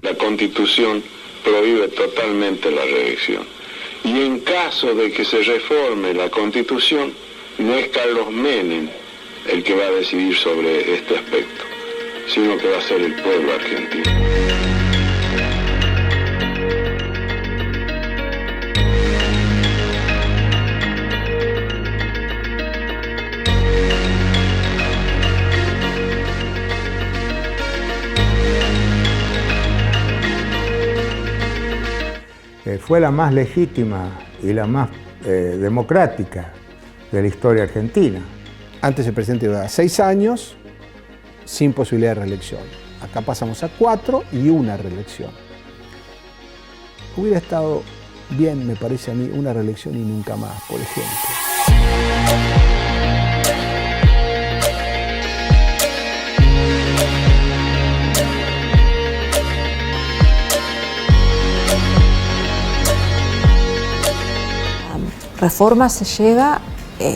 la Constitución prohíbe totalmente la reelección. Y en caso de que se reforme la Constitución, no es Carlos Menem el que va a decidir sobre este aspecto, sino que va a ser el pueblo argentino. Fue la más legítima y la más democrática de la historia argentina. Antes el presidente iba a 6 años sin posibilidad de reelección. Acá pasamos a 4 y una reelección. Hubiera estado bien, me parece a mí, una reelección y nunca más, por ejemplo. Reforma se llega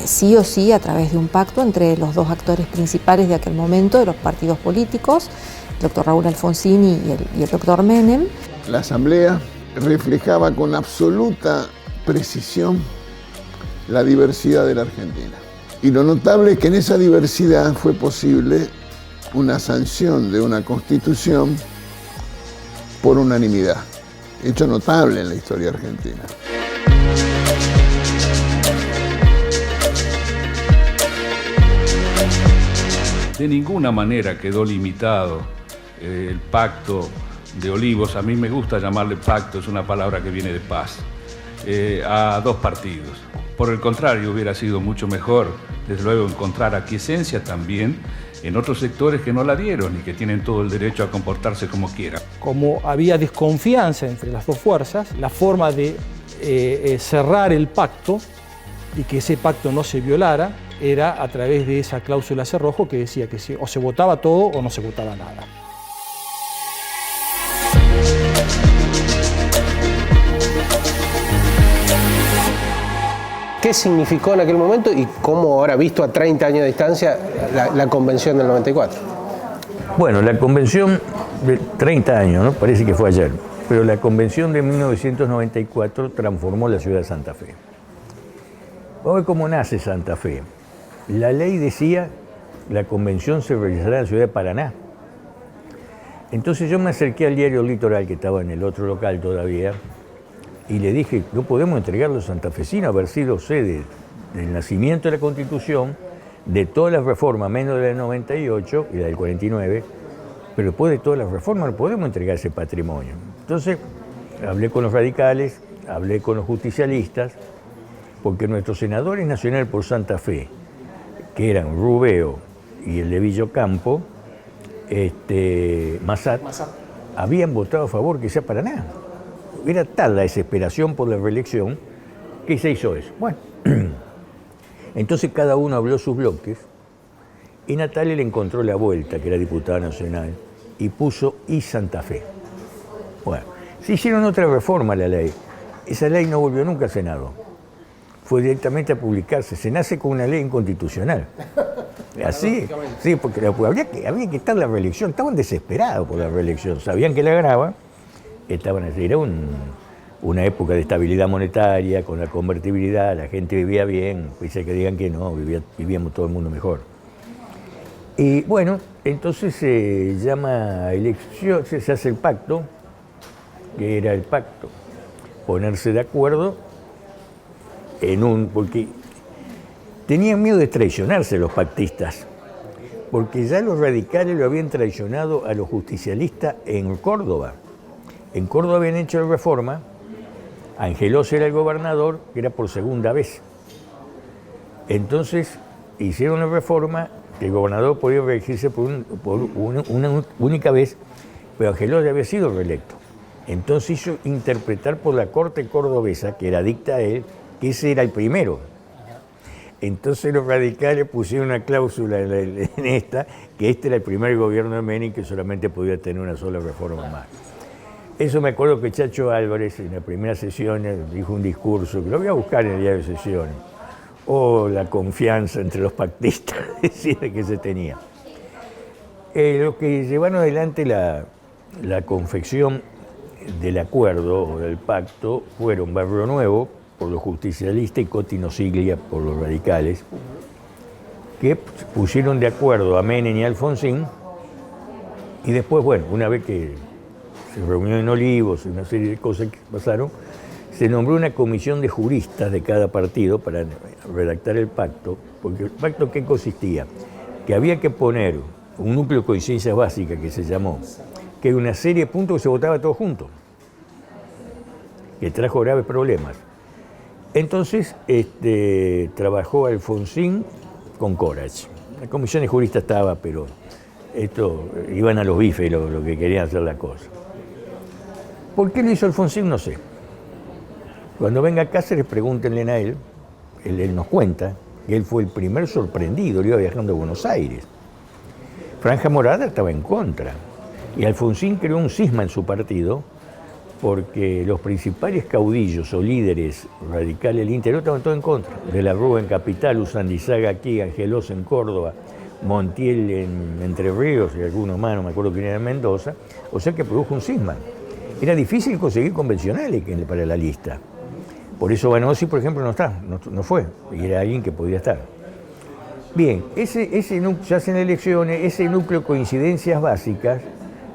sí o sí a través de un pacto entre los dos actores principales de aquel momento, de los partidos políticos, el doctor Raúl Alfonsín y el doctor Menem. La Asamblea reflejaba con absoluta precisión la diversidad de la Argentina. Y lo notable es que en esa diversidad fue posible una sanción de una Constitución por unanimidad, hecho notable en la historia argentina. De ninguna manera quedó limitado el pacto de Olivos, a mí me gusta llamarle pacto, es una palabra que viene de paz, a dos partidos. Por el contrario, hubiera sido mucho mejor, desde luego, encontrar aquiescencia también en otros sectores que no la dieron y que tienen todo el derecho a comportarse como quieran. Como había desconfianza entre las dos fuerzas, la forma de cerrar el pacto y que ese pacto no se violara era a través de esa cláusula cerrojo que decía que o se votaba todo o no se votaba nada. ¿Qué significó en aquel momento y cómo ahora, visto a 30 años de distancia, la convención del 94? Bueno, la convención de 30 años, ¿no? Parece que fue ayer, pero la convención de 1994 transformó la ciudad de Santa Fe. Vamos a ver cómo nace Santa Fe. La ley decía que la convención se realizará en la ciudad de Paraná. Entonces yo me acerqué al diario Litoral, que estaba en el otro local todavía, y le dije, no podemos entregarlo a santafesinos, haber sido sede del nacimiento de la Constitución, de todas las reformas, menos de la del 98 y la del 49, pero después de todas las reformas no podemos entregar ese patrimonio. Entonces hablé con los radicales, hablé con los justicialistas, porque nuestros senadores nacionales por Santa Fe, que eran Rubeo y el de Villocampo, Massat, habían votado a favor que sea Paraná. Era tal la desesperación por la reelección que se hizo eso. Bueno, entonces cada uno habló sus bloques y Natalia le encontró la vuelta, que era diputada nacional, y puso y Santa Fe. Bueno, se hicieron otra reforma a la ley. Esa ley no volvió nunca al Senado. Fue directamente a publicarse. Se nace con una ley inconstitucional. Así, sí, porque había que estar en la reelección. Estaban desesperados por la reelección. Sabían que la ganaba. Estaban así. Era una época de estabilidad monetaria, con la convertibilidad. La gente vivía bien. Pese a que digan que no, vivíamos todo el mundo mejor. Y bueno, entonces se llama elección, se hace el pacto, que era el pacto, ponerse de acuerdo porque tenían miedo de traicionarse los pactistas, porque ya los radicales lo habían traicionado a los justicialistas en Córdoba. En Córdoba habían hecho la reforma, Angelós era el gobernador, que era por segunda vez. Entonces hicieron la reforma, que el gobernador podía reelegirse por una única vez, pero Angelós ya había sido reelecto. Entonces hizo interpretar por la corte cordobesa, que era dicta a él, que ese era el primero. Entonces los radicales pusieron una cláusula en esta, que este era el primer gobierno de Menem que solamente podía tener una sola reforma más. Eso me acuerdo que Chacho Álvarez en la primera sesión dijo un discurso, que lo voy a buscar en el diario de sesiones. La confianza entre los pactistas, decía que se tenía. Los que llevaron adelante la la confección del acuerdo o del pacto fueron Barrio Nuevo por los justicialistas y Cotino Siglia por los radicales, que pusieron de acuerdo a Menem y a Alfonsín, y después, bueno, una vez que se reunió en Olivos y una serie de cosas que pasaron, se nombró una comisión de juristas de cada partido para redactar el pacto, porque el pacto ¿qué consistía? Que había que poner un núcleo de coincidencias básicas que se llamó, que era una serie de puntos que se votaba todos juntos, que trajo graves problemas. Entonces trabajó Alfonsín con Corach. La comisión de juristas estaba, pero iban a los bifes lo que querían hacer la cosa. ¿Por qué lo hizo Alfonsín? No sé. Cuando venga a Cáceres, pregúntenle a él nos cuenta que él fue el primer sorprendido, él iba viajando a Buenos Aires. Franja Morada estaba en contra, y Alfonsín creó un cisma en su partido, porque los principales caudillos o líderes radicales del interior estaban todos en contra. De la Rúa en Capital, Usandizaga aquí, Angelos en Córdoba, Montiel en Entre Ríos y algunos más, no me acuerdo quién era en Mendoza, o sea que produjo un cisma. Era difícil conseguir convencionales para la lista. Por eso Vanossi, por ejemplo, no fue, y era alguien que podía estar. Bien, se hacen elecciones, ese núcleo de coincidencias básicas,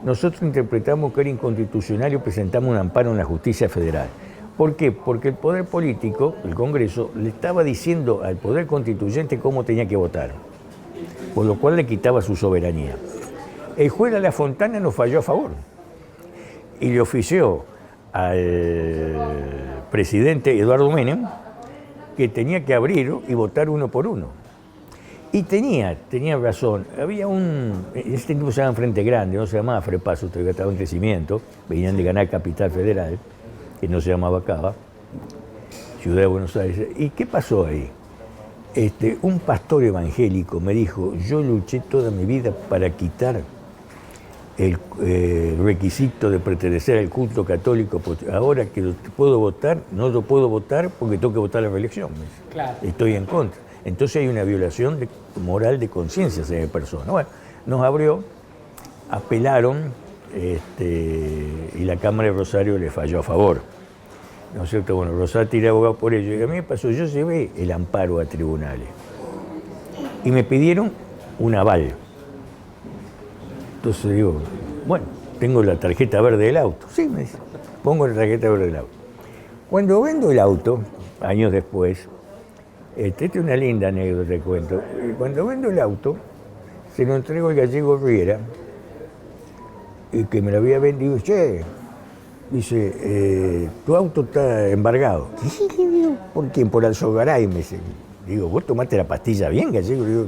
nosotros interpretamos que era inconstitucional y presentamos un amparo en la justicia federal. ¿Por qué? Porque el poder político, el Congreso, le estaba diciendo al poder constituyente cómo tenía que votar, por lo cual le quitaba su soberanía. El juez de la Fontana nos falló a favor y le ofició al presidente Eduardo Menem que tenía que abrir y votar uno por uno. Y tenía razón. Había este tipo se llama Frente Grande, no se llamaba Frepaso, estaba en crecimiento, venían de ganar Capital Federal, que no se llamaba Cava, Ciudad de Buenos Aires. ¿Y qué pasó ahí? Un pastor evangélico me dijo, yo luché toda mi vida para quitar el requisito de pertenecer al culto católico, ahora que puedo votar, no lo puedo votar porque tengo que votar la reelección. Claro. Estoy en contra. Entonces hay una violación moral de conciencia de persona. Bueno, nos abrió, apelaron y la Cámara de Rosario le falló a favor. ¿No es cierto? Bueno, Rosati era abogado por ello. Y a mí me pasó, yo llevé el amparo a tribunales y me pidieron un aval. Entonces digo, bueno, tengo la tarjeta verde del auto. Sí, me dice, pongo la tarjeta verde del auto. Cuando vendo el auto, años después, esta es una linda anécdota, te cuento. Cuando vendo el auto, se lo entrego al gallego Riera, y que me lo había vendido. Che, dice, tu auto está embargado. ¿Por quién? Por Alzogaray, me dice. Digo, vos tomaste la pastilla bien, gallego. Digo,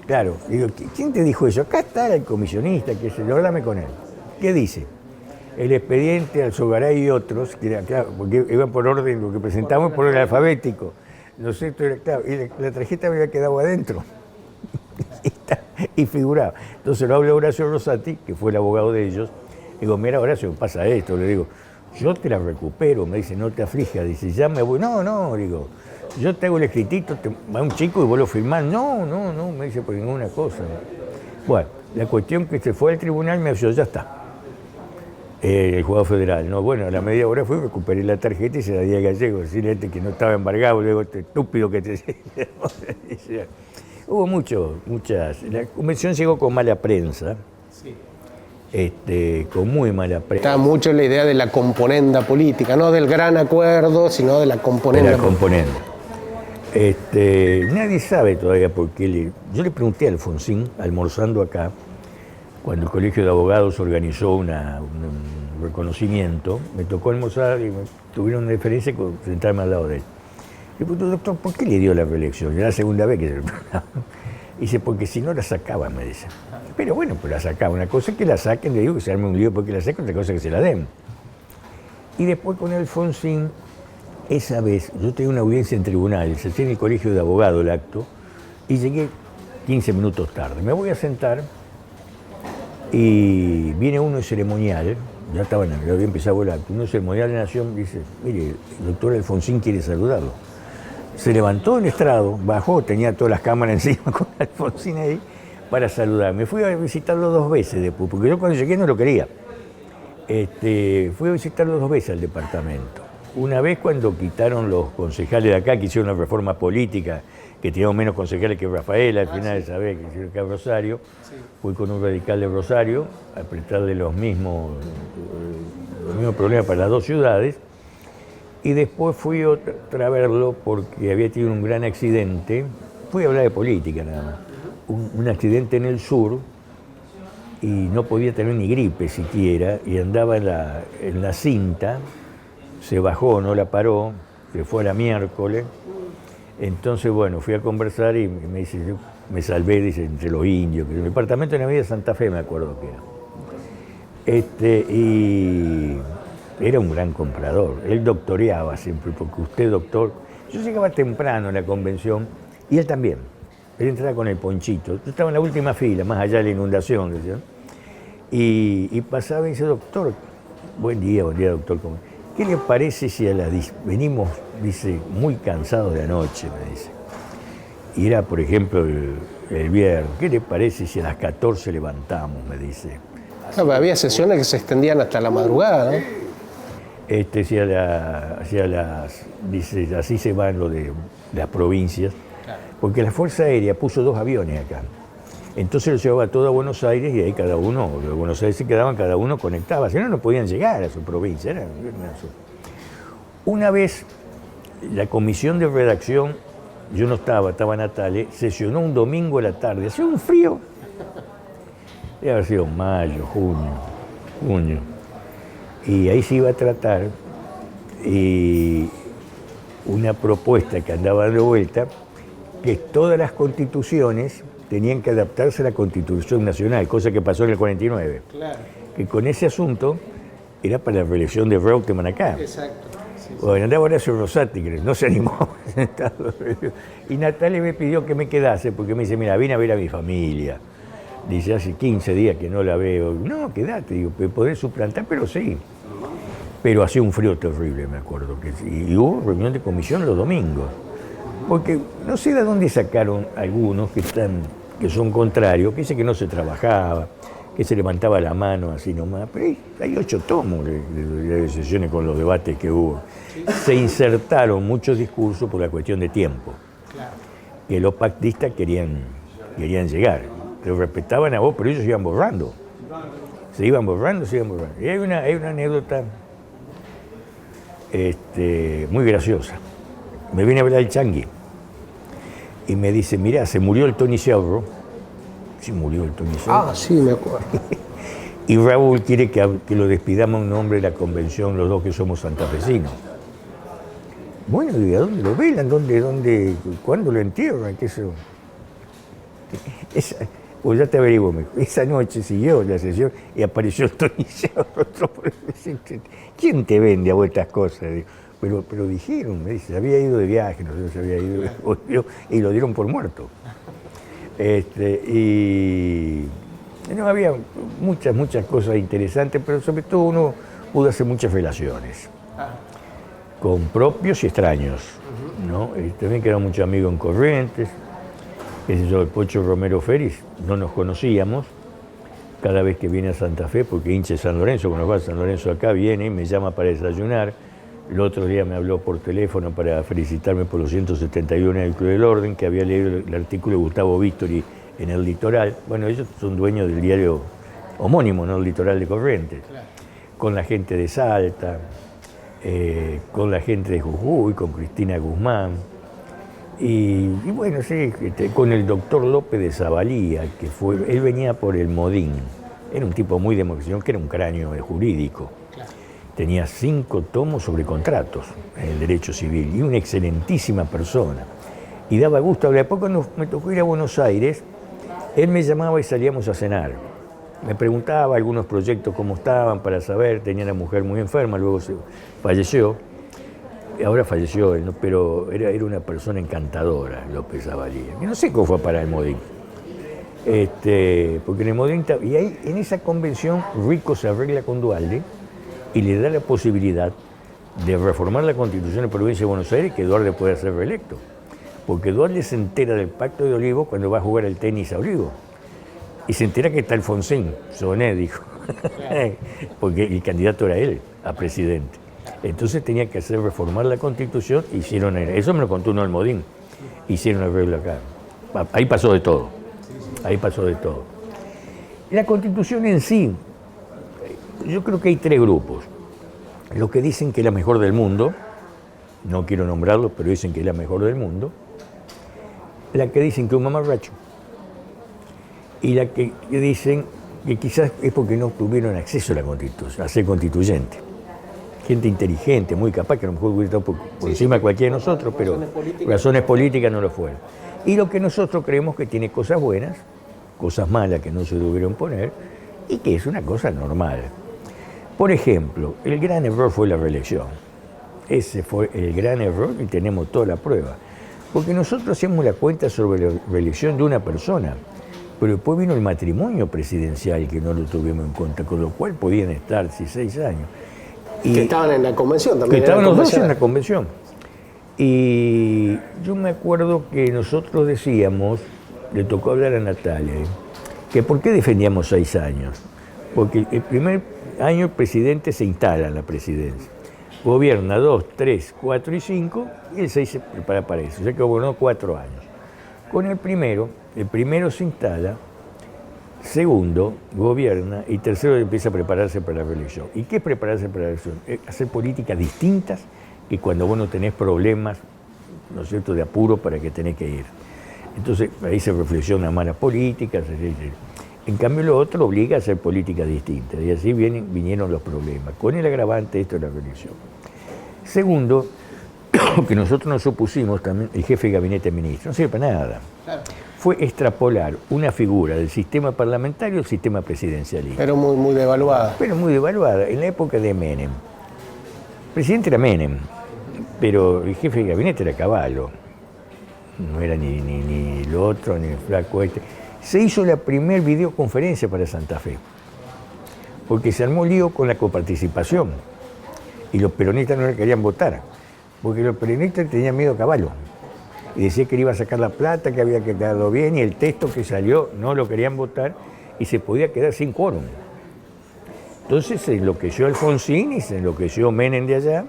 claro, digo, ¿quién te dijo eso? Acá está el comisionista, que se lo háblame con él. ¿Qué dice? El expediente Alzogaray y otros, que era, claro, porque iban por orden, lo que presentamos por orden alfabético. No sé, claro, y la tarjeta me había quedado adentro y figuraba. Entonces lo habla Horacio Rosati, que fue el abogado de ellos. Digo, mira, Horacio, pasa esto. Le digo, yo te la recupero. Me dice, no te aflijas. Dice, ya me voy. No, digo, yo te hago el escritito, va un chico y vos lo firmás. No, me dice, por ninguna cosa. Bueno, la cuestión que se fue al tribunal me dijo, ya está. El juzgado federal, no, bueno, a la media hora fui, recuperé la tarjeta y se la di al gallego, decirle que no estaba embargado, luego este estúpido que te... Hubo muchas... La convención llegó con mala prensa, sí. Con muy mala prensa. Está mucho la idea de la componenda política, no del gran acuerdo, sino de la componenda. De la componenda. Nadie sabe todavía por qué yo le pregunté a Alfonsín, almorzando acá, cuando el Colegio de Abogados organizó un reconocimiento, me tocó almorzar y tuvieron una diferencia con sentarme al lado de él. Le pregunté, doctor, ¿por qué le dio la reelección? Era la segunda vez que se lo preguntaba. Dice, porque si no la sacaban, me dice. Pero bueno, pues la sacaban. Una cosa es que la saquen, le digo que se arme un lío porque la saquen, otra cosa es que se la den. Y después con Alfonsín, esa vez, yo tenía una audiencia en tribunal, se hacía en el Colegio de Abogados el acto, y llegué 15 minutos tarde. Me voy a sentar. Y viene uno de ceremonial, ya había empezado el acto, uno de ceremonial de Nación dice, mire, el doctor Alfonsín quiere saludarlo. Se levantó del estrado, bajó, tenía todas las cámaras encima con Alfonsín ahí, para saludar. Me fui a visitarlo 2 veces después, porque yo cuando llegué no lo quería. Fui a visitarlo 2 veces al departamento. Una vez cuando quitaron los concejales de acá, que hicieron una reforma política, que teníamos menos concejales que Rafaela, al final de esa vez que hicieron acá en Rosario, fui con un radical de Rosario a prestarle los mismos problemas para las 2 ciudades, y después fui otra a verlo porque había tenido un gran accidente. Fui a hablar de política nada más. Un accidente en el sur, y no podía tener ni gripe siquiera, y andaba en la cinta, se bajó, no la paró, se fue a la miércoles. Entonces, bueno, fui a conversar y me dice, yo me salvé, dice, entre los indios, que en el departamento de la Avenida Santa Fe me acuerdo que era. Y era un gran comprador, él doctoreaba siempre, porque usted, doctor, yo llegaba temprano a la convención, y él también. Él entraba con el ponchito. Yo estaba en la última fila, más allá de la inundación, decía. Y pasaba y dice, doctor, buen día, doctor. ¿Qué le parece si venimos, dice, muy cansados de anoche, me dice? Y era, por ejemplo, el viernes. ¿Qué le parece si a las 14 levantamos, me dice? No, había sesiones que se extendían hasta la madrugada, ¿no? Dice, así se van lo de las provincias. Porque la Fuerza Aérea puso 2 aviones acá. Entonces los llevaba todo a Buenos Aires y ahí cada uno, de Buenos Aires se quedaban, cada uno conectaba. Si no, no podían llegar a su provincia. Una vez la comisión de redacción, yo no estaba Natale, sesionó un domingo a la tarde. Hacía un frío. Debe haber sido mayo, junio. Y ahí se iba a tratar una propuesta que andaba dando vuelta, que todas las constituciones tenían que adaptarse a la Constitución Nacional, cosa que pasó en el 49. Claro. Que con ese asunto era para la reelección de Reutemann acá. Exacto. Sí, Bueno, andaba Horacio Rosati, que no se animó. Y Natalia me pidió que me quedase, porque me dice, mira, vine a ver a mi familia. Dice, hace 15 días que no la veo. No, quedate, digo, podés suplantar, pero sí. Pero hacía un frío terrible, me acuerdo. Y hubo reunión de comisión los domingos. Porque no sé de dónde sacaron algunos que son contrarios, que dicen que no se trabajaba, que se levantaba la mano así nomás, pero hay 8 tomos de sesiones con los debates que hubo. Se insertaron muchos discursos por la cuestión de tiempo, que los pactistas querían llegar, te respetaban a vos, pero ellos se iban borrando. Se iban borrando. Y hay una anécdota muy graciosa. Me viene a hablar el Changi y me dice, mirá, se murió el Tony Sciarro. Sí, murió el Tony Sciarro. Ah, sí, me acuerdo. Y Raúl quiere que lo despidamos en nombre de la convención, los 2 que somos santafesinos. Bueno, ¿y a dónde lo velan? ¿Cuándo lo entierran? ¿Qué eso? Pues ya te averiguo, esa noche siguió la sesión y apareció el Tony Sciarro. ¿Quién te vende a vos estas cosas? Pero dijeron, me dice, había ido de viaje, no sé si había ido, y lo dieron por muerto. No, había muchas cosas interesantes, pero sobre todo uno pudo hacer muchas relaciones, con propios y extraños, ¿no? También quedaron muchos amigos en Corrientes, qué sé yo, el Pocho Romero Félix, no nos conocíamos. Cada vez que viene a Santa Fe, porque hincha de San Lorenzo, cuando va a San Lorenzo acá, viene y me llama para desayunar. El otro día me habló por teléfono para felicitarme por los 171 del Club del Orden, que había leído el artículo de Gustavo Víctori en El Litoral. Bueno, ellos son dueños del diario homónimo, ¿no? El Litoral de Corrientes. Claro. Con la gente de Salta, con la gente de Jujuy, con Cristina Guzmán. Y bueno, sí, con el doctor López de Zavalía, él venía por el Modín. Era un tipo muy democrático, que era un cráneo jurídico. Claro. Tenía 5 tomos sobre contratos en el derecho civil y una excelentísima persona. Y daba gusto hablar. Después cuando me tocó ir a Buenos Aires, él me llamaba y salíamos a cenar. Me preguntaba algunos proyectos cómo estaban para saber, tenía una mujer muy enferma, luego falleció. Ahora falleció él, ¿no? Pero era una persona encantadora, López Zavalía. Y no sé cómo fue para el Modín. Porque en el Modín... Y ahí, en esa convención, Rico se arregla con Duhalde y le da la posibilidad de reformar la Constitución de la Provincia de Buenos Aires y que Duhalde pueda ser reelecto. Porque Duhalde se entera del Pacto de Olivos cuando va a jugar el tenis a Olivos. Y se entera que está Alfonsín, Soné, dijo. porque el candidato era él a presidente. Entonces tenía que hacer reformar la Constitución, hicieron eso me lo contó uno Almodín, hicieron el arreglo acá. Ahí pasó de todo, ahí pasó de todo. La Constitución en sí, yo creo que hay tres grupos. Los que dicen que es la mejor del mundo, no quiero nombrarlos, pero dicen que es la mejor del mundo. La que dicen que es un mamarracho. Y la que dicen que quizás es porque no tuvieron acceso a la Constitución, a ser constituyente. Gente inteligente, muy capaz, que a lo mejor hubiera estado por encima de cualquiera de nosotros, pero razones políticas no lo fueron. Y lo que nosotros creemos que tiene cosas buenas, cosas malas que no se debieron poner, y que es una cosa normal. Por ejemplo, el gran error fue la reelección. Ese fue el gran error y tenemos toda la prueba. Porque nosotros hacemos la cuenta sobre la reelección de una persona, pero después vino el matrimonio presidencial que no lo tuvimos en cuenta, con lo cual podían estar 6 años. Y que estaban en la convención también. Que estaban los dos en la convención. Y yo me acuerdo que nosotros decíamos, le tocó hablar a Natalia, que ¿por qué defendíamos 6 años? Porque el primer año el presidente se instala en la presidencia. Gobierna 2, 3, 4 y 5, y el 6 se prepara para eso. O sea que gobernó 4 años. Con el primero se instala, segundo gobierna y tercero empieza a prepararse para la reelección. ¿Y qué es prepararse para la reelección? Es hacer políticas distintas que cuando vos no tenés problemas, ¿no es cierto?, de apuro para que tenés que ir. Entonces ahí se reflexiona más las políticas. En cambio lo otro obliga a hacer políticas distintas y así vinieron los problemas. Con el agravante esto de la reelección. Segundo, que nosotros nos opusimos también, el jefe de gabinete de ministros, no sirve para nada. Claro. Fue extrapolar una figura del sistema parlamentario al sistema presidencialista. Pero muy devaluada. Pero muy devaluada. En la época de Menem, el presidente era Menem, pero el jefe de gabinete era Cavallo. No era ni lo otro, ni el flaco este. Se hizo la primera videoconferencia para Santa Fe, porque se armó lío con la coparticipación y los peronistas no le querían votar, porque los peronistas tenían miedo a Cavallo y decía que le iba a sacar la plata, que había quedado bien y el texto que salió no lo querían votar y se podía quedar sin quórum. Entonces se enloqueció Alfonsín y se enloqueció Menem de allá,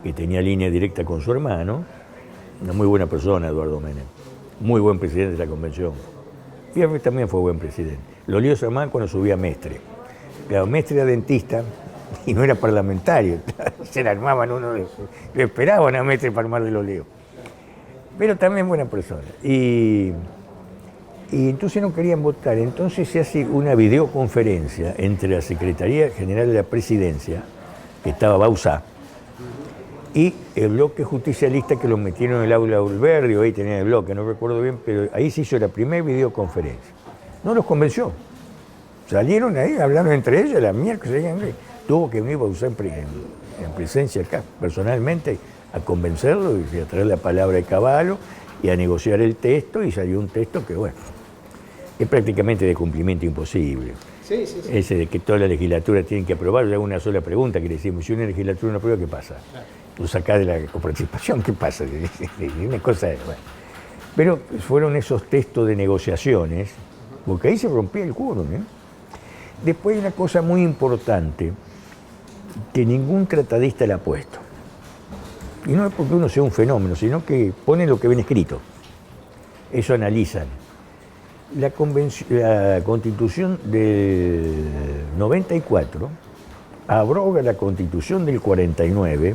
que tenía línea directa con su hermano, una muy buena persona, Eduardo Menem. Muy buen presidente de la convención. Fierro también fue buen presidente. Lo lió su hermano cuando subía a Mestre. Claro, Mestre era dentista y no era parlamentario. Se le armaban uno, le esperaban a Mestre para armarle los líos. Pero también buena persona. Y entonces no querían votar. Entonces se hace una videoconferencia entre la Secretaría General de la Presidencia, que estaba Bauzá, y el bloque justicialista que lo metieron en el aula Ulverdi, ahí tenía el bloque, no recuerdo bien, pero ahí se hizo la primera videoconferencia. No los convenció. Salieron ahí, hablaron entre ellos, la miércoles, tuvo que venir Bauzá en presencia acá, personalmente, a convencerlo y a traer la palabra de Cavallo y a negociar el texto, y salió un texto que, bueno, es prácticamente de cumplimiento imposible. Sí. Ese de que toda la legislatura tiene que aprobar. Yo hago una sola pregunta que le decimos: si una legislatura no aprueba, ¿qué pasa? Claro. Tú sacás de la coparticipación, ¿qué pasa? Una cosa de, bueno. Pero fueron esos textos de negociaciones, porque ahí se rompía el quórum. Después hay una cosa muy importante que ningún tratadista le ha puesto. Y no es porque uno sea un fenómeno, sino que ponen lo que ven escrito. Eso analizan. La Constitución del 94 abroga la Constitución del 49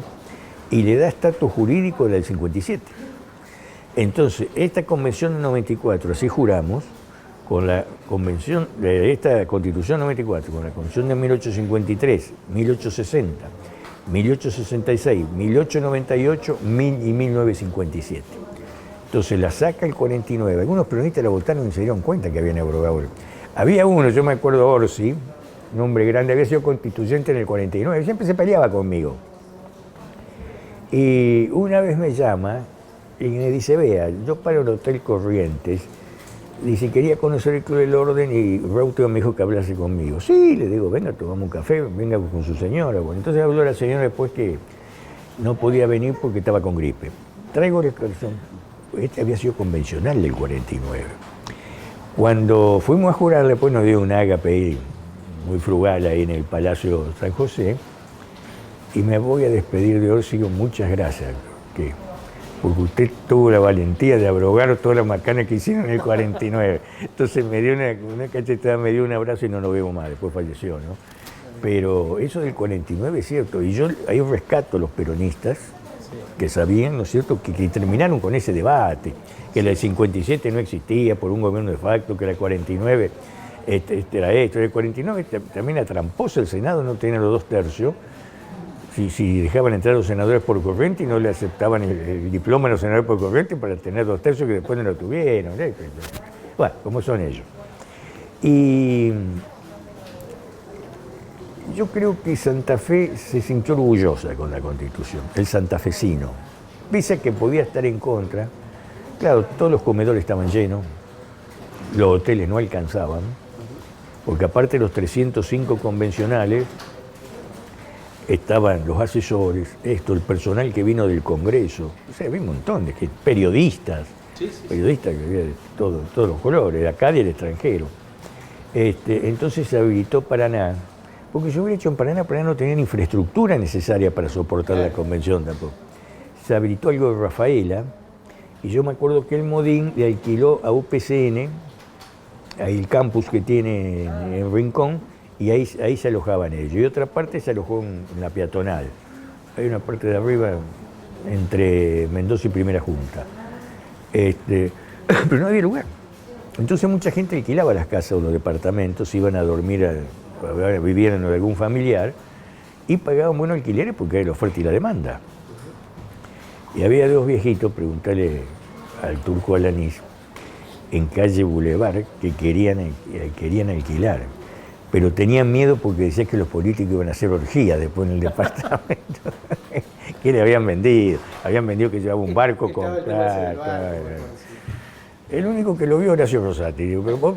y le da estatus jurídico del 57. Entonces, esta Convención del 94, así juramos, con la Convención de esta Constitución 94, con la Convención de 1853, 1860, 1866, 1898 y 1957. Entonces la saca el 49. Algunos peronistas la votaron y se dieron cuenta que habían abrogado. Había uno, yo me acuerdo, Orsi, un hombre grande, había sido constituyente en el 49, siempre se peleaba conmigo. Y una vez me llama y me dice: vea, yo paro en el Hotel Corrientes, dice, quería conocer el Club del Orden y Rautio me dijo que hablase conmigo. Sí, le digo, venga, tomamos un café, venga con su señora. Bueno, entonces habló la señora después que no podía venir porque estaba con gripe. Traigo la expresión. Este había sido convencional del 49. Cuando fuimos a jurar, después nos dio un ágape ahí, muy frugal ahí en el Palacio San José, y me voy a despedir de Orsi. Muchas gracias, porque usted tuvo la valentía de abrogar todas las macanas que hicieron en el 49. Entonces me dio una cachetada, me dio un abrazo y no lo veo más, después falleció, ¿no? Pero eso del 49 es cierto, y yo ahí rescato a los peronistas que sabían, ¿no es cierto?, que terminaron con ese debate, que la del 57 no existía por un gobierno de facto, que la 49 era esto, el 49 también la tramposa el Senado, no tenía los 2/3, si dejaban entrar a los senadores por corriente y no le aceptaban el diploma a los senadores por corriente para tener 2/3 que después no lo tuvieron. Bueno, como son ellos. Y yo creo que Santa Fe se sintió orgullosa con la Constitución, el santafesino. Pese a que podía estar en contra, claro, todos los comedores estaban llenos, los hoteles no alcanzaban, porque aparte de los 305 convencionales, estaban los asesores, el personal que vino del Congreso, o sea, había un montón de gente, periodistas, periodistas que había de todos los colores, de acá y del extranjero. Entonces se habilitó Paraná, porque yo hubiera hecho en Paraná no tenían infraestructura necesaria para soportar la convención tampoco. Se habilitó algo de Rafaela, y yo me acuerdo que el Modín le alquiló a UPCN, ahí el campus que tiene en Rincón, y ahí se alojaban ellos. Y otra parte se alojó en la peatonal. Hay una parte de arriba entre Mendoza y Primera Junta. Pero no había lugar. Entonces mucha gente alquilaba las casas o los departamentos, iban a dormir, vivían en algún familiar, y pagaban buenos alquileres porque era la oferta y la demanda. Y había dos viejitos, preguntarle al Turco Alanís, en calle Boulevard, que querían alquilar. Pero tenían miedo porque decían que los políticos iban a hacer orgías después en el departamento. Que le habían vendido que llevaba un barco con... El único que lo vio era Horacio Rosati. Vos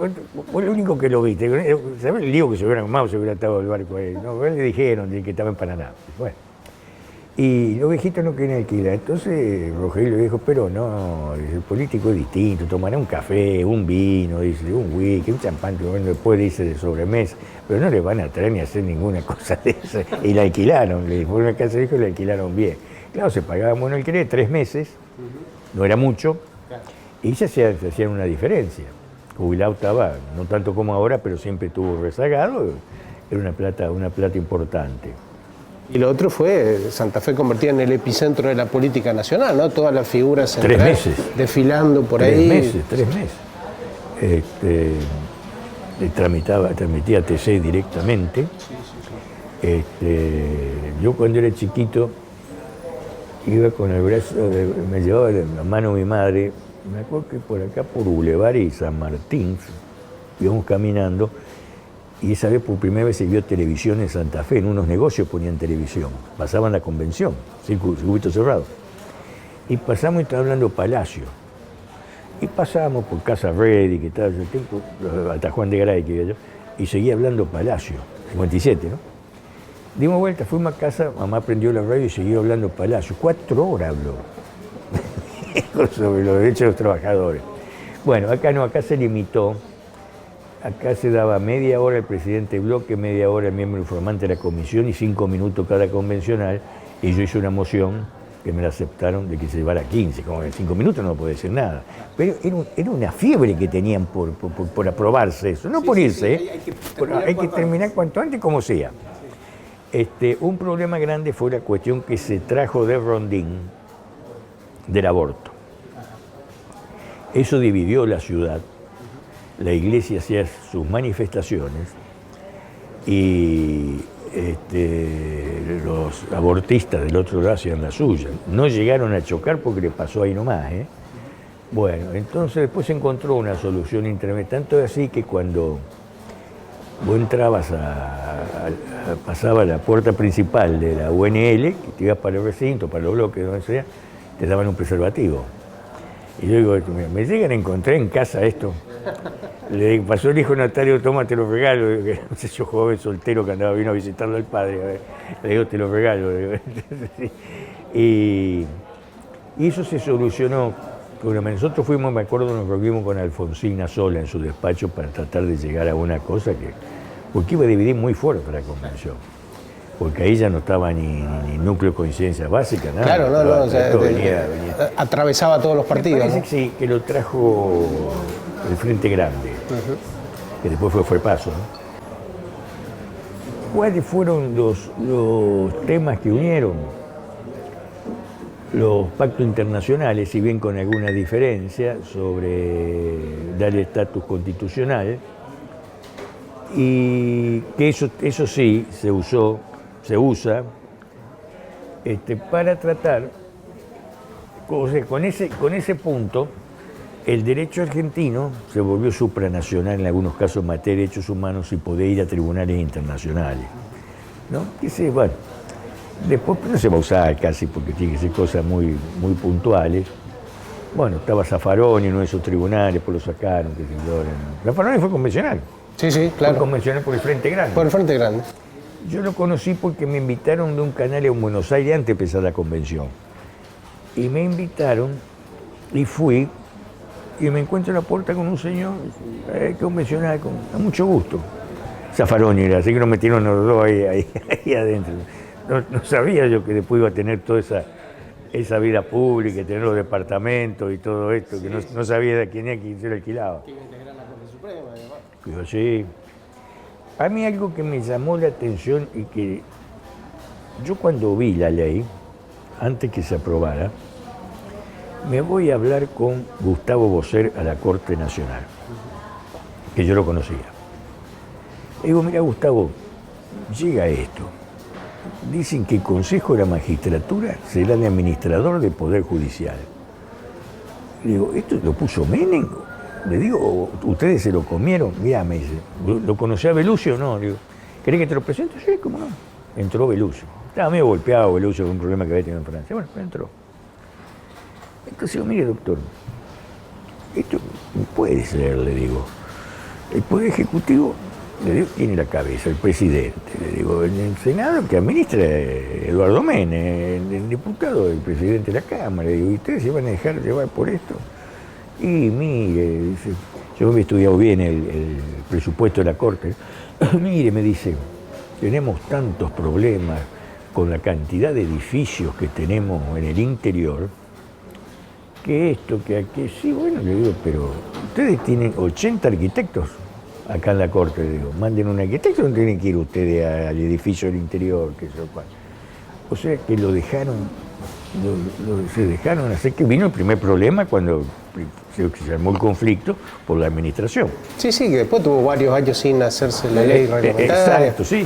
el único que lo viste. ¿Sabés el lío que se hubiera armado si hubiera estado el barco ahí? No, le dijeron que estaba en Paraná. Bueno. Y los viejitos no querían alquilar. Entonces Rogelio le dijo, pero no, el político es distinto, tomará un café, un vino, dice, un whisky, un champán, que bueno, después dice de sobremesa, pero no le van a traer ni a hacer ninguna cosa de esa. Y la alquilaron, le fueron a casa de hijo y la alquilaron bien. Claro, se pagaba bueno alquiler, 3 meses, no era mucho, y ya se hacían una diferencia. Jubilado estaba, no tanto como ahora, pero siempre estuvo rezagado, era una plata importante. Y lo otro fue Santa Fe convertida en el epicentro de la política nacional, ¿no? Todas las figuras centrales desfilando por ahí. 3 meses. Transmitía TC directamente. Yo cuando era chiquito iba con el brazo, me llevaba la mano mi madre, me acuerdo que por acá, por Boulevard y San Martín, íbamos caminando. Y esa vez por primera vez se vio televisión en Santa Fe, en unos negocios ponían televisión, pasaban la convención, circuito cerrado. Y pasamos y estaba hablando Palacio. Y pasábamos por Casa Reddy, que estaba ese tiempo, hasta Juan de Garay, que iba yo, y seguía hablando Palacio, 57, ¿no? Dimos vuelta, fuimos a casa, mamá prendió la radio y siguió hablando Palacio. 4 horas habló sobre los derechos de los trabajadores. Bueno, acá no, acá se limitó. Acá se daba media hora el presidente de bloque, media hora el miembro informante de la comisión y 5 minutos cada convencional. Y yo hice una moción que me la aceptaron de que se llevara 15, como en 5 minutos no puede decir nada. Pero era una fiebre que tenían por aprobarse eso, no por irse, hay que terminar cuanto antes como sea. Un problema grande fue la cuestión que se trajo de Rondín del aborto. Eso dividió la ciudad. La iglesia hacía sus manifestaciones y los abortistas del otro lado hacían la suya. No llegaron a chocar porque le pasó ahí nomás. Bueno, entonces después se encontró una solución intermedia. Tanto es así que cuando vos entrabas pasaba la puerta principal de la UNL, que te ibas para el recinto, para los bloques, donde sea, te daban un preservativo. Y yo digo, me llegan a encontrar en casa esto. Le pasó el hijo Natario, toma, te lo regalo. Que no sé, yo joven soltero que vino a visitarlo al padre. A ver, le digo, te lo regalo. Y eso se solucionó. Bueno, nosotros fuimos, me acuerdo, nos reunimos con Alfonsina sola en su despacho para tratar de llegar a una cosa que porque iba a dividir muy fuerte la convención. Porque ahí ya no estaba ni núcleo de coincidencia básica, nada. Claro, no, o sea, venía. Atravesaba todos los partidos. Me parece ¿no? que sí, que lo trajo el Frente Grande, que después fue Paso, ¿no? ¿Cuáles fueron los temas que unieron? Los pactos internacionales, si bien con alguna diferencia sobre dar estatus constitucional, y que eso sí se usa para tratar, o sea, con ese punto, el derecho argentino se volvió supranacional en algunos casos en materia de derechos humanos y podía ir a tribunales internacionales, ¿no? Bueno, después no se va a usar casi porque tiene que ser cosas muy, muy puntuales. Bueno, estaba Zaffaroni en uno de esos tribunales, pues lo sacaron. Zaffaroni fue convencional. Sí, sí, claro. Fue convencional por el Frente Grande. Por el Frente Grande. Yo lo conocí porque me invitaron de un canal en Buenos Aires antes de empezar la convención. Y me invitaron y fui y me encuentro en la puerta con un señor convencional, con mucho gusto. Zaffaroni era, así que nos metieron los dos ahí adentro. No sabía yo que después iba a tener toda esa vida pública, tener los departamentos y todo esto, que no sabía de quién era, quién se lo alquilaba. Que iba a integrar la Corte Suprema, además. Digo, sí. A mí algo que me llamó la atención y que yo cuando vi la ley, antes que se aprobara, me voy a hablar con Gustavo Bosser a la Corte Nacional, que yo lo conocía. Le digo, mira Gustavo, llega esto. Dicen que el Consejo de la Magistratura será el administrador del Poder Judicial. Le digo, ¿esto lo puso Menem? Le digo, ¿ustedes se lo comieron? Mirá, me dice, ¿lo conocía Belucio? No, le digo, ¿querés que te lo presente? Sí, ¿cómo no? Entró Belucio. Estaba medio golpeado Belucio con un problema que había tenido en Francia. Bueno, entró. Entonces digo, mire doctor, esto no puede ser, le digo. El Poder Ejecutivo, le digo, tiene la cabeza, el presidente. Le digo, en el Senado que administra Eduardo Menem, el diputado, el presidente de la Cámara. Le digo, ¿y ustedes se van a dejar llevar por esto? Y mire, dice, yo he estudiado bien el presupuesto de la Corte. Mire, me dice, tenemos tantos problemas con la cantidad de edificios que tenemos en el interior, que esto, que aquello. Sí, bueno, le digo, pero ustedes tienen 80 arquitectos acá en la Corte, le digo, manden un arquitecto, no tienen que ir ustedes al edificio del interior, que eso. O sea que lo dejaron, se dejaron hacer, que vino el primer problema cuando se armó el conflicto por la administración. Sí, que después tuvo varios años sin hacerse la ley reglamentaria. Exacto, sí.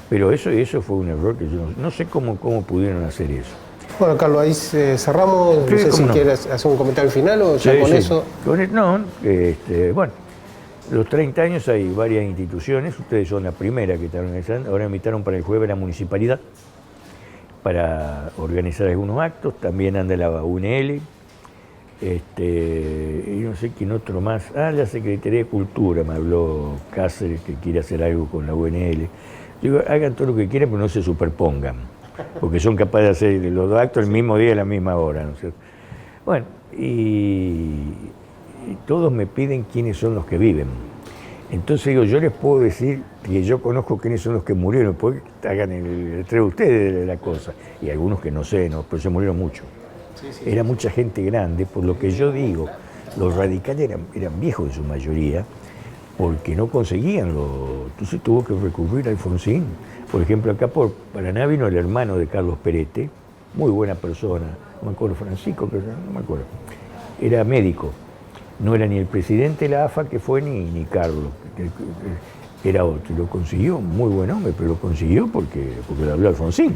Pero eso fue un error que yo no sé cómo pudieron hacer eso. Bueno, Carlos, ahí cerramos. No sé si quieres hacer un comentario final o ya con eso. Bueno, los 30 años hay varias instituciones, ustedes son la primera que están organizando, ahora me invitaron para el jueves de la municipalidad para organizar algunos actos, también anda la UNL, y no sé quién otro más, la Secretaría de Cultura, me habló Cáceres, que quiere hacer algo con la UNL. Digo, hagan todo lo que quieran, pero no se superpongan, porque son capaces de hacer los dos actos el mismo día a la misma hora, ¿no es cierto? Bueno, y todos me piden quiénes son los que viven. Entonces digo, yo les puedo decir que yo conozco quiénes son los que murieron, porque hagan entre ustedes la cosa. Y algunos que no sé, ¿no? Pero se murieron mucho. Sí. Era mucha gente grande, por lo que yo digo, los radicales eran viejos en su mayoría, porque no conseguían entonces tuvo que recurrir a Alfonsín. Por ejemplo, acá por Paraná vino el hermano de Carlos Perete, muy buena persona, no me acuerdo, Francisco, pero no me acuerdo. Era médico. No era ni el presidente de la AFA que fue ni Carlos, era otro. Lo consiguió, muy buen hombre, pero lo consiguió porque lo habló Alfonsín.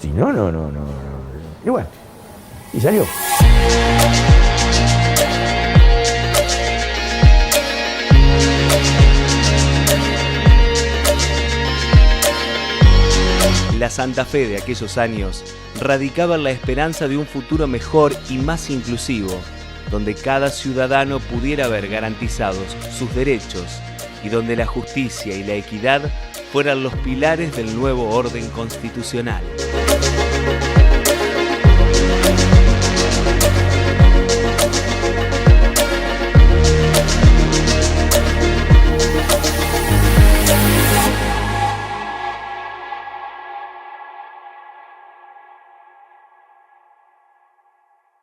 Si no. Y bueno, y salió. La Santa Fe de aquellos años radicaba en la esperanza de un futuro mejor y más inclusivo, donde cada ciudadano pudiera ver garantizados sus derechos y donde la justicia y la equidad fueran los pilares del nuevo orden constitucional.